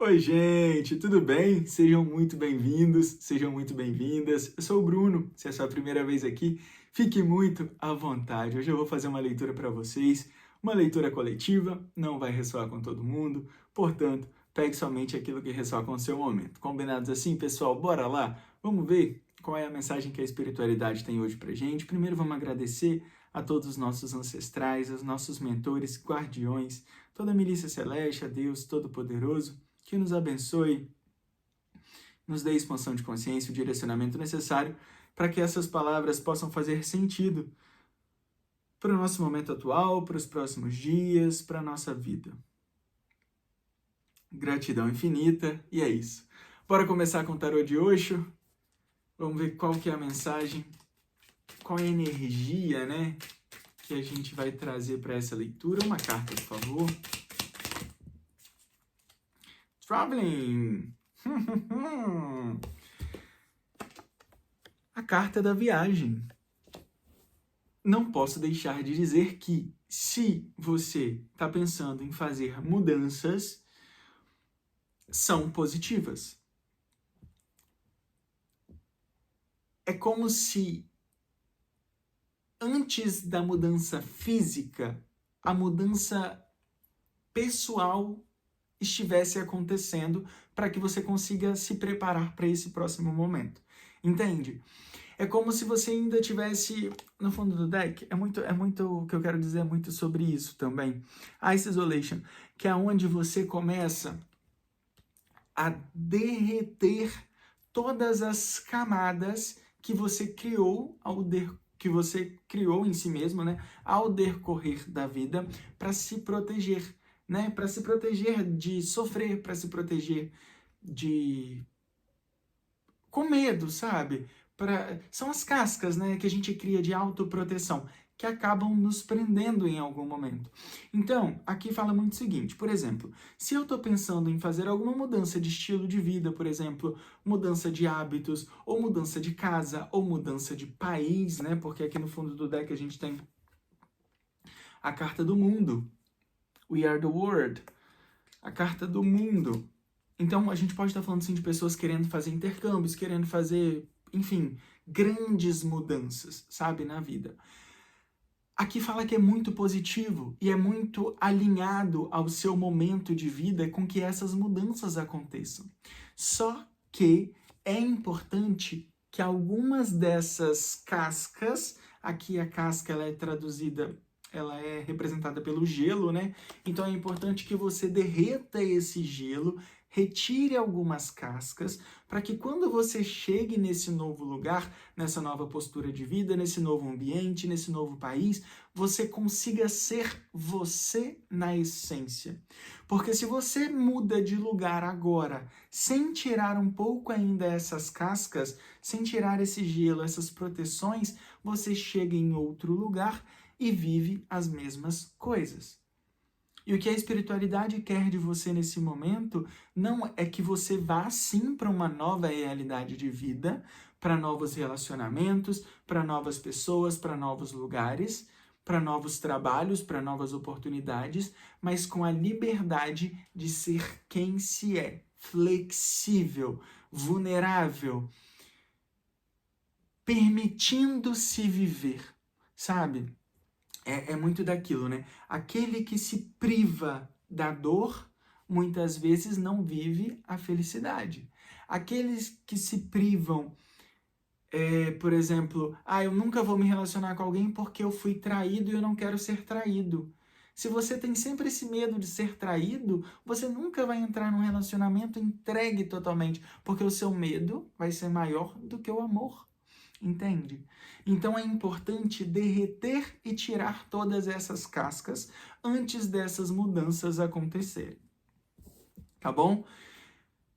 Oi, gente, tudo bem? Sejam muito bem-vindos, sejam muito bem-vindas. Eu sou o Bruno, se é a sua primeira vez aqui, fique muito à vontade. Hoje eu vou fazer uma leitura para vocês, uma leitura coletiva, não vai ressoar com todo mundo, portanto, pegue somente aquilo que ressoa com o seu momento. Combinados assim, pessoal? Bora lá? Vamos ver qual é a mensagem que a espiritualidade tem hoje pra gente. Primeiro vamos agradecer a todos os nossos ancestrais, aos nossos mentores, guardiões, toda a milícia celeste, a Deus Todo-Poderoso, que nos abençoe, nos dê expansão de consciência, o direcionamento necessário para que essas palavras possam fazer sentido para o nosso momento atual, para os próximos dias, para a nossa vida. Gratidão infinita, e é isso. Bora começar com o tarô de Osho? Vamos ver qual que é a mensagem, qual é a energia, né, que a gente vai trazer para essa leitura. Uma carta, por favor. Traveling. A carta da viagem. Não posso deixar de dizer que, se você está pensando em fazer mudanças, são positivas. É como se, antes da mudança física, a mudança pessoal estivesse acontecendo para que você consiga se preparar para esse próximo momento. Entende? É como se você ainda tivesse no fundo do deck. É muito o que eu quero dizer, é muito sobre isso também. Ice Isolation, que é onde você começa a derreter todas as camadas que você criou que você criou em si mesmo, né, ao decorrer da vida, para se proteger, né, para se proteger de sofrer, para se proteger de com medo, sabe? São as cascas, né, que a gente cria de autoproteção, que acabam nos prendendo em algum momento. Então, aqui fala muito o seguinte, por exemplo, se eu estou pensando em fazer alguma mudança de estilo de vida, por exemplo, mudança de hábitos, ou mudança de casa, ou mudança de país, né, porque aqui no fundo do deck a gente tem a carta do mundo, We Are the World, a carta do mundo. Então, a gente pode estar falando assim, de pessoas querendo fazer intercâmbios, querendo fazer, enfim, grandes mudanças, sabe, na vida. Aqui fala que é muito positivo e é muito alinhado ao seu momento de vida com que essas mudanças aconteçam. Só que é importante que algumas dessas cascas, aqui a casca ela é traduzida, ela é representada pelo gelo, né? Então é importante que você derreta esse gelo, retire algumas cascas, para que quando você chegue nesse novo lugar, nessa nova postura de vida, nesse novo ambiente, nesse novo país, você consiga ser você na essência. Porque se você muda de lugar agora, sem tirar um pouco ainda essas cascas, sem tirar esse gelo, essas proteções, você chega em outro lugar e vive as mesmas coisas. E o que a espiritualidade quer de você nesse momento não é que você vá sim para uma nova realidade de vida, para novos relacionamentos, para novas pessoas, para novos lugares, para novos trabalhos, para novas oportunidades, mas com a liberdade de ser quem se é, flexível, vulnerável, permitindo-se viver, sabe? É muito daquilo, né? Aquele que se priva da dor, muitas vezes não vive a felicidade. Aqueles que se privam, por exemplo, eu nunca vou me relacionar com alguém porque eu fui traído e eu não quero ser traído. Se você tem sempre esse medo de ser traído, você nunca vai entrar num relacionamento entregue totalmente, porque o seu medo vai ser maior do que o amor. Entende? Então é importante derreter e tirar todas essas cascas antes dessas mudanças acontecerem. Tá bom?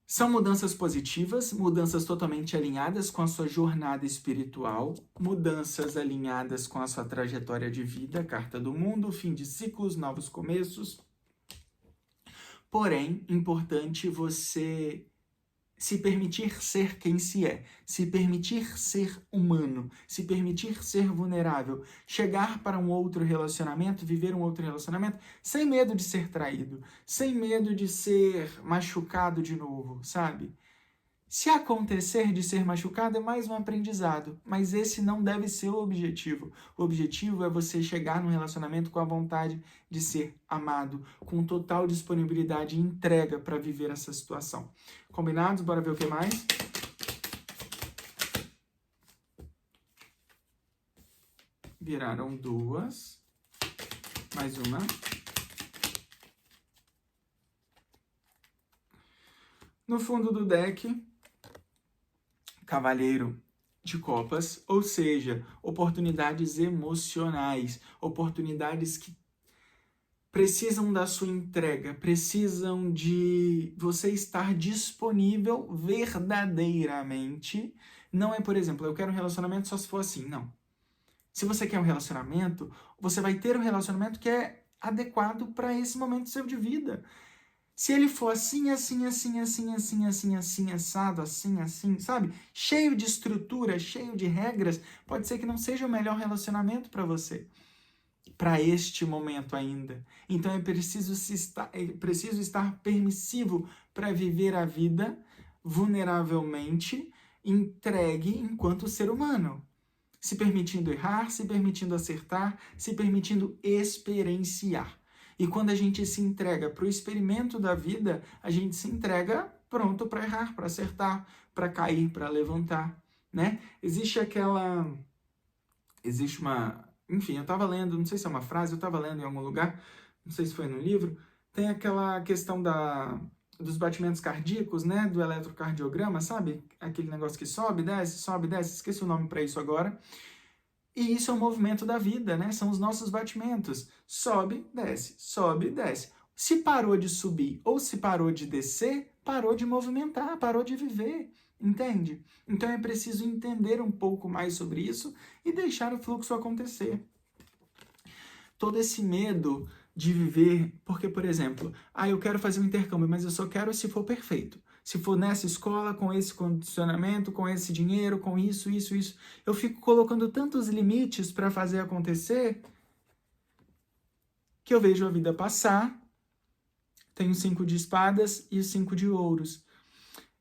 São mudanças positivas, mudanças totalmente alinhadas com a sua jornada espiritual, mudanças alinhadas com a sua trajetória de vida, carta do mundo, fim de ciclos, novos começos. Porém, importante você se permitir ser quem se permitir ser humano, se permitir ser vulnerável, chegar para um outro relacionamento, viver um outro relacionamento, sem medo de ser traído, sem medo de ser machucado de novo, sabe? Se acontecer de ser machucado, é mais um aprendizado, mas esse não deve ser o objetivo. O objetivo é você chegar num relacionamento com a vontade de ser amado, com total disponibilidade e entrega para viver essa situação. Combinados? Bora ver o que mais? Viraram duas. Mais uma. No fundo do deck, Cavaleiro de Copas, ou seja, oportunidades emocionais, oportunidades que precisam da sua entrega, precisam de você estar disponível verdadeiramente. Não é, por exemplo, eu quero um relacionamento só se for assim, não. Se você quer um relacionamento, você vai ter um relacionamento que é adequado para esse momento seu de vida. Se ele for assim, assado, assim, sabe? Cheio de estrutura, cheio de regras, pode ser que não seja o melhor relacionamento para você, para este momento ainda. Então é preciso estar permissivo para viver a vida vulneravelmente, entregue enquanto ser humano. Se permitindo errar, se permitindo acertar, se permitindo experienciar. E quando a gente se entrega para o experimento da vida, a gente se entrega pronto para errar, para acertar, para cair, para levantar, né? Existe uma... Enfim, eu estava lendo, não sei se é uma frase, eu estava lendo em algum lugar, não sei se foi no livro, tem aquela questão dos batimentos cardíacos, né? Do eletrocardiograma, sabe? Aquele negócio que sobe, desce, esqueci o nome para isso agora. E isso é o movimento da vida, né? São os nossos batimentos. Sobe, desce, sobe, desce. Se parou de subir ou se parou de descer, parou de movimentar, parou de viver, entende? Então é preciso entender um pouco mais sobre isso e deixar o fluxo acontecer. Todo esse medo de viver, porque, por exemplo, eu quero fazer um intercâmbio, mas eu só quero se for perfeito. Se for nessa escola, com esse condicionamento, com esse dinheiro, com isso. Eu fico colocando tantos limites para fazer acontecer que eu vejo a vida passar. Tenho 5 de espadas e 5 de ouros.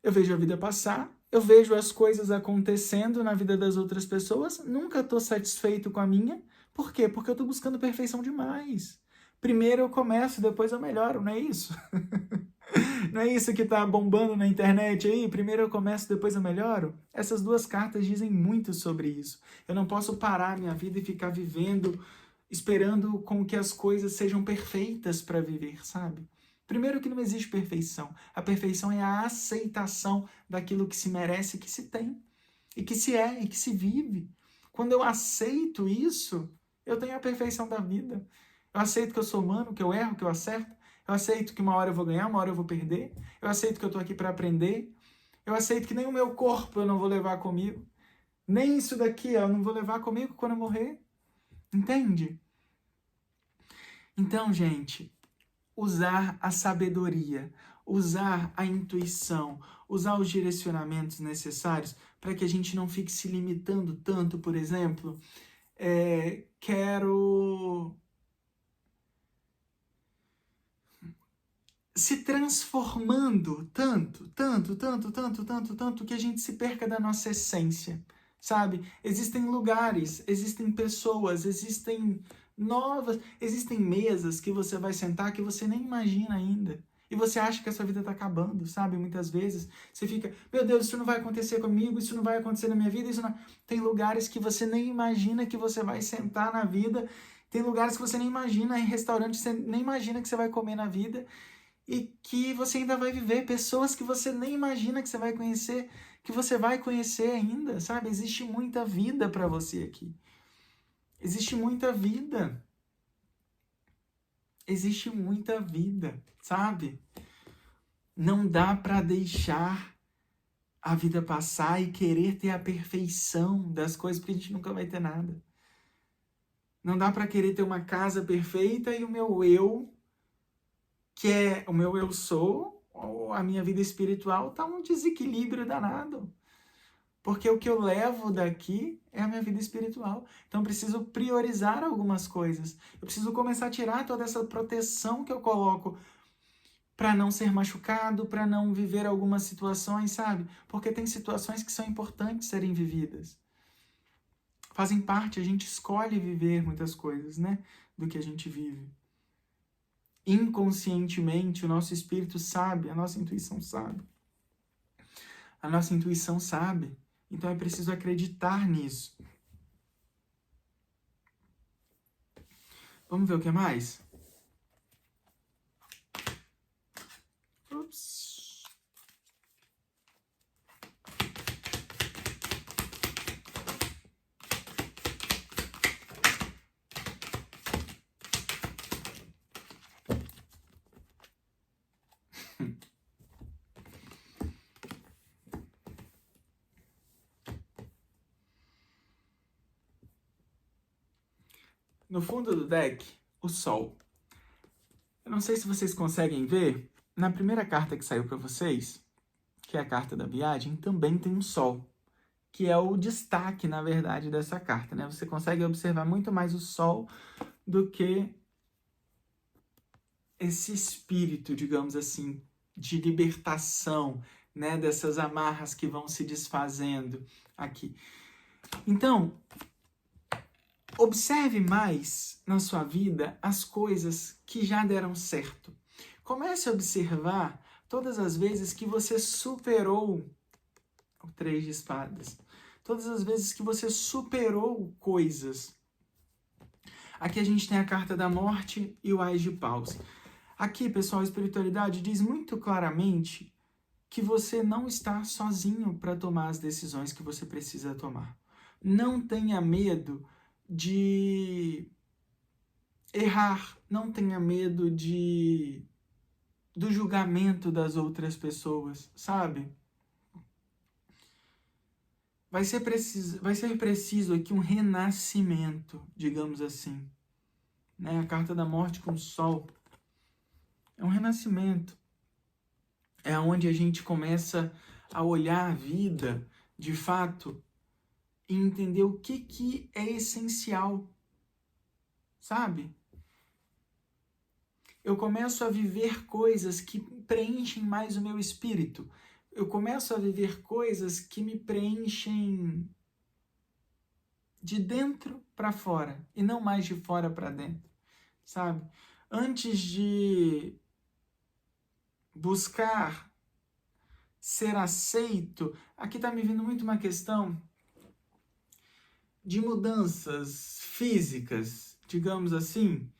Eu vejo a vida passar, eu vejo as coisas acontecendo na vida das outras pessoas, nunca estou satisfeito com a minha. Por quê? Porque eu estou buscando perfeição demais. Primeiro eu começo, depois eu melhoro, não é isso? Não é isso que tá bombando na internet aí? Primeiro eu começo, depois eu melhoro? Essas duas cartas dizem muito sobre isso. Eu não posso parar minha vida e ficar vivendo, esperando com que as coisas sejam perfeitas para viver, sabe? Primeiro que não existe perfeição. A perfeição é a aceitação daquilo que se merece, que se tem, e que se é, e que se vive. Quando eu aceito isso, eu tenho a perfeição da vida. Eu aceito que eu sou humano, que eu erro, que eu acerto. Eu aceito que uma hora eu vou ganhar, uma hora eu vou perder. Eu aceito que eu estou aqui para aprender. Eu aceito que nem o meu corpo eu não vou levar comigo. Nem isso daqui eu não vou levar comigo quando eu morrer. Entende? Então, gente, usar a sabedoria, usar a intuição, usar os direcionamentos necessários para que a gente não fique se limitando tanto, por exemplo, quero se transformando tanto, que a gente se perca da nossa essência, sabe? Existem lugares, existem pessoas, existem mesas que você vai sentar que você nem imagina ainda. E você acha que a sua vida está acabando, sabe? Muitas vezes você fica, meu Deus, isso não vai acontecer comigo, isso não vai acontecer na minha vida, isso não... Tem lugares que você nem imagina que você vai sentar na vida, tem lugares que você nem imagina, em restaurantes você nem imagina que você vai comer na vida, e que você ainda vai viver, pessoas que você nem imagina que você vai conhecer ainda, sabe? Existe muita vida para você aqui. Existe muita vida. Existe muita vida, sabe? Não dá para deixar a vida passar e querer ter a perfeição das coisas, porque a gente nunca vai ter nada. Não dá para querer ter uma casa perfeita e o meu eu, que é o meu eu sou, a minha vida espiritual está um desequilíbrio danado. Porque o que eu levo daqui é a minha vida espiritual. Então eu preciso priorizar algumas coisas. Eu preciso começar a tirar toda essa proteção que eu coloco para não ser machucado, para não viver algumas situações, sabe? Porque tem situações que são importantes serem vividas. Fazem parte, a gente escolhe viver muitas coisas, né? Do que a gente vive. Inconscientemente, o nosso espírito sabe, a nossa intuição sabe. A nossa intuição sabe. Então é preciso acreditar nisso. Vamos ver o que mais? Ups. No fundo do deck, o Sol. Eu não sei se vocês conseguem ver, na primeira carta que saiu para vocês, que é a carta da viagem, também tem um Sol, que é o destaque, na verdade, dessa carta, né? Você consegue observar muito mais o Sol do que esse espírito, digamos assim, de libertação, né? Dessas amarras que vão se desfazendo aqui. Então, observe mais na sua vida as coisas que já deram certo. Comece a observar todas as vezes que você superou o 3 de espadas. Todas as vezes que você superou coisas. Aqui a gente tem a carta da morte e o Ás de Paus. Aqui, pessoal, a espiritualidade diz muito claramente que você não está sozinho para tomar as decisões que você precisa tomar. Não tenha medo de errar, não tenha medo do julgamento das outras pessoas, sabe? Vai ser preciso aqui um renascimento, digamos assim. Né? A carta da morte com o sol é um renascimento. É onde a gente começa a olhar a vida, de fato, e entender o que é essencial, sabe? Eu começo a viver coisas que preenchem mais o meu espírito. Eu começo a viver coisas que me preenchem de dentro para fora e não mais de fora para dentro, sabe? Antes de buscar ser aceito, aqui está me vindo muito uma questão de mudanças físicas, digamos assim.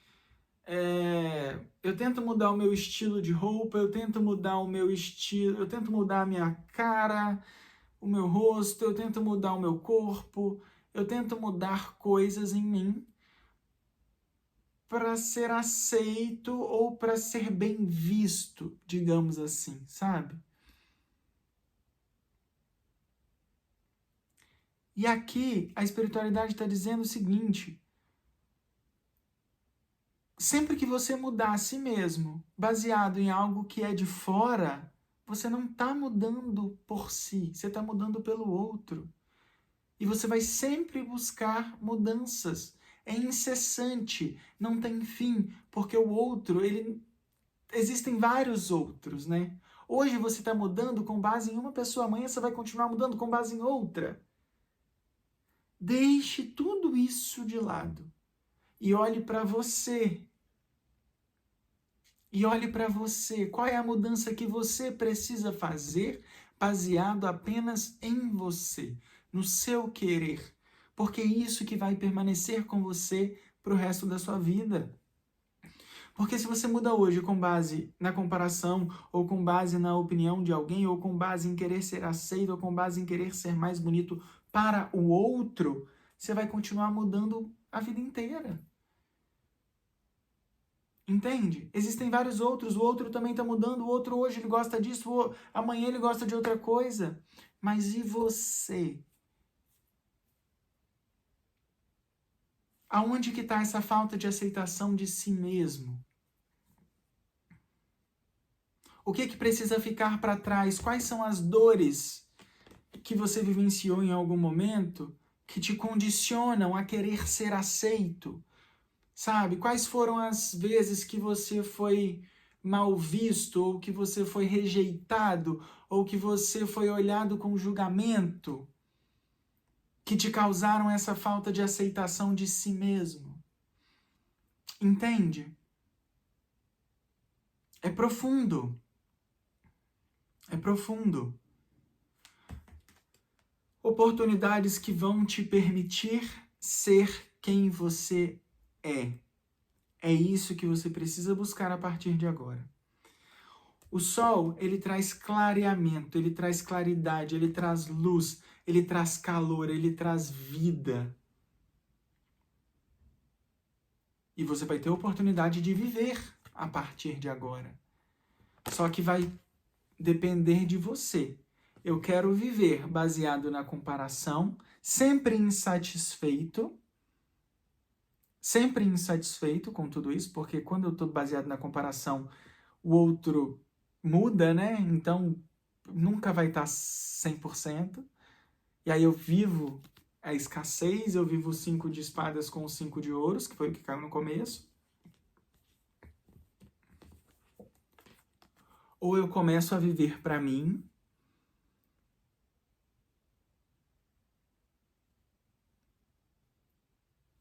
Eu tento mudar o meu estilo de roupa, eu tento mudar o meu estilo, eu tento mudar a minha cara, o meu rosto, eu tento mudar o meu corpo, eu tento mudar coisas em mim para ser aceito ou para ser bem visto, digamos assim, sabe? E aqui a espiritualidade está dizendo o seguinte: sempre que você mudar a si mesmo, baseado em algo que é de fora, você não está mudando por si, você está mudando pelo outro. E você vai sempre buscar mudanças. É incessante, não tem fim, porque o outro, existem vários outros, né? Hoje você está mudando com base em uma pessoa, amanhã você vai continuar mudando com base em outra. Deixe tudo isso de lado e olhe para você. E olhe para você. Qual é a mudança que você precisa fazer baseado apenas em você, no seu querer? Porque é isso que vai permanecer com você para o resto da sua vida. Porque se você muda hoje com base na comparação, ou com base na opinião de alguém, ou com base em querer ser aceito, ou com base em querer ser mais bonito para o outro, você vai continuar mudando a vida inteira. Entende? Existem vários outros, o outro também está mudando, o outro hoje ele gosta disso, amanhã ele gosta de outra coisa. Mas e você? Aonde que está essa falta de aceitação de si mesmo? O que precisa ficar para trás? Quais são as dores que você vivenciou em algum momento que te condicionam a querer ser aceito? Sabe? Quais foram as vezes que você foi mal visto, ou que você foi rejeitado, ou que você foi olhado com julgamento, que te causaram essa falta de aceitação de si mesmo? Entende? É profundo. É profundo. Oportunidades que vão te permitir ser quem você é. É isso que você precisa buscar a partir de agora. O sol, ele traz clareamento, ele traz claridade, ele traz luz, ele traz calor, ele traz vida. E você vai ter a oportunidade de viver a partir de agora. Só que vai depender de você. Eu quero viver baseado na comparação, sempre insatisfeito com tudo isso, porque quando eu estou baseado na comparação, o outro muda, né? Então, nunca vai estar 100%. E aí eu vivo a escassez, eu vivo o 5 de espadas com o 5 de ouros, que foi o que caiu no começo. Ou eu começo a viver para mim,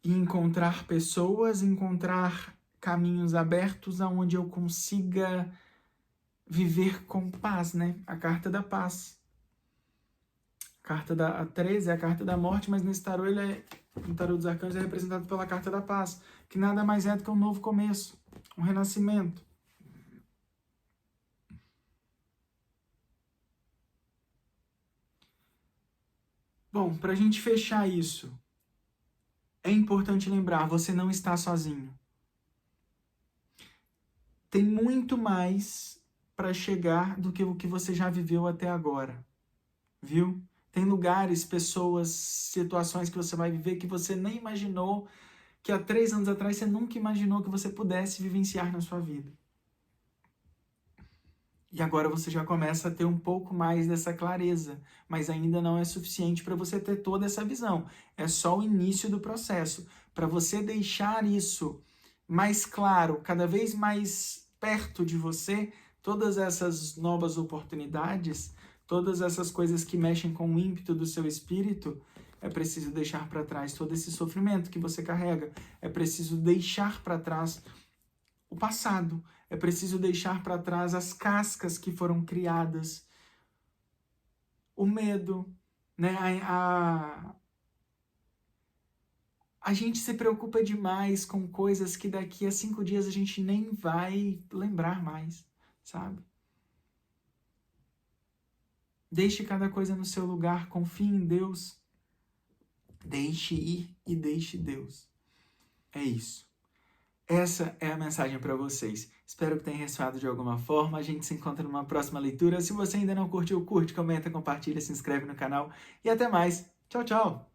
e encontrar pessoas, encontrar caminhos abertos aonde eu consiga viver com paz, né? A carta da paz. A 13 é a carta da morte, mas nesse tarô, no tarô dos arcanos, é representado pela carta da paz, que nada mais é do que um novo começo, um renascimento. Bom, para a gente fechar isso, é importante lembrar, você não está sozinho. Tem muito mais para chegar do que o que você já viveu até agora, viu? Tem lugares, pessoas, situações que você vai viver que você nem imaginou, que há 3 anos atrás você nunca imaginou que você pudesse vivenciar na sua vida. E agora você já começa a ter um pouco mais dessa clareza, mas ainda não é suficiente para você ter toda essa visão. É só o início do processo. Para você deixar isso mais claro, cada vez mais perto de você, todas essas novas oportunidades, todas essas coisas que mexem com o ímpeto do seu espírito, é preciso deixar para trás todo esse sofrimento que você carrega. É preciso deixar para trás o passado. É preciso deixar para trás as cascas que foram criadas, o medo, né? A gente se preocupa demais com coisas que daqui a 5 dias a gente nem vai lembrar mais, sabe? Deixe cada coisa no seu lugar, confie em Deus. Deixe ir e deixe Deus. É isso. Essa é a mensagem para vocês. Espero que tenha ressoado de alguma forma. A gente se encontra numa próxima leitura. Se você ainda não curtiu, curte, comenta, compartilha, se inscreve no canal. E até mais. Tchau, tchau!